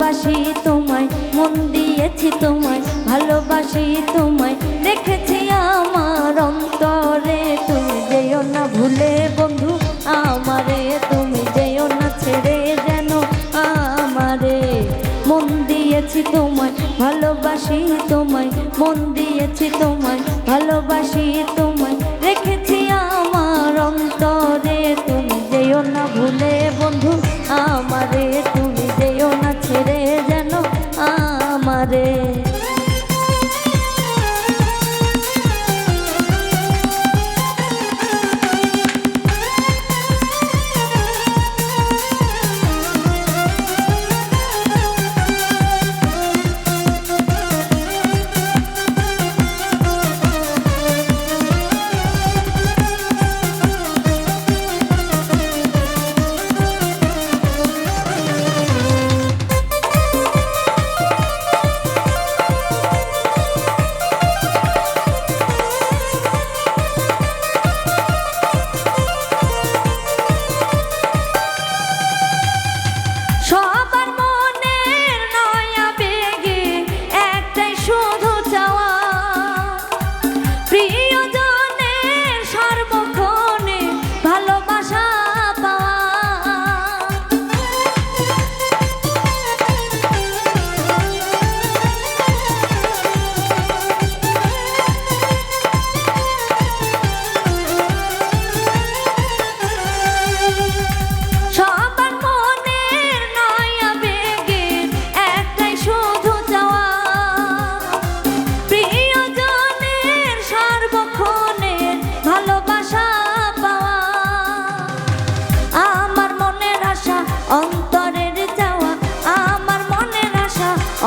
ভালোবাসি তোমায়, মন দিয়েছি তোমায়, ভালোবাসি তোমায়, রেখেছি আমার অন্তরে। তুমি যেও না ভুলে বন্ধু আমারে, তুমি যেও না ছেড়ে যেন আমারে। মন দিয়েছি তোমায়, ভালোবাসি তোমায়, মন দিয়েছি তোমায়, ভালোবাসি তোমায়, রেখেছি আমার অন্তরে। তুমি যেও না ভুলে বন্ধু আমারে, তুমি যেও না ছেড়ে যেন আমারে।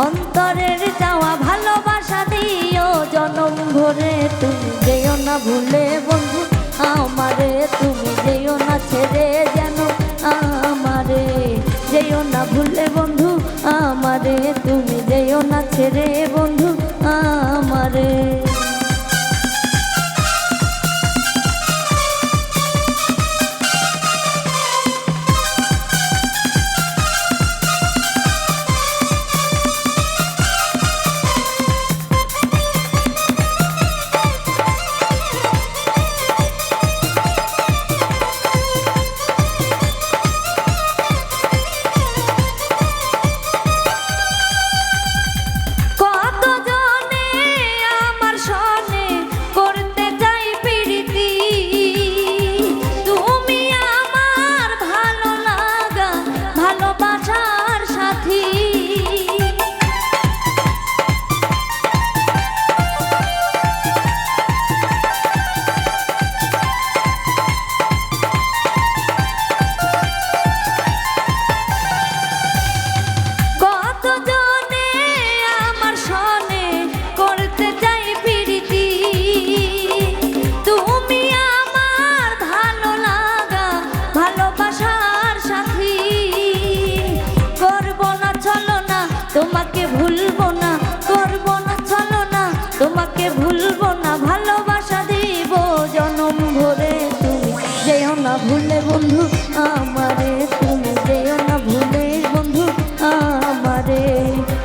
অন্তরের চাওয়া ভালোবাসা দিও জনম ভরে। তুমি যেও না ভুলে বন্ধু আমারে, তুমি যেও না ছেড়ে যেন আমারে। যেও না ভুলে বন্ধু আমারে, তুমি যেও না ছেড়ে বন্ধু আমারে। তোমাকে ভুলবো না, করবো না ছলনা, তোমাকে ভুলবো না, ভালোবাসা দিব জনম ভরে। তুমি যেও না ভুলে বন্ধু আমারে, তুমি যেও না ভুলে বন্ধু আমারে।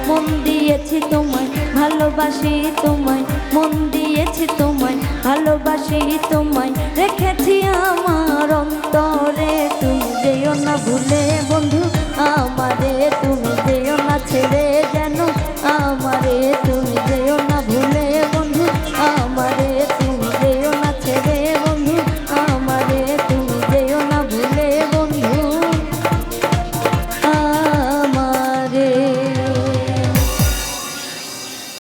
মন দিয়েছি তোমায়, ভালোবাসি তোমায়, মন দিয়েছি তোমায়, ভালোবাসি তোমায়, রেখেছি আমার অন্তরে। তুমি যেও না ভুলে বন্ধু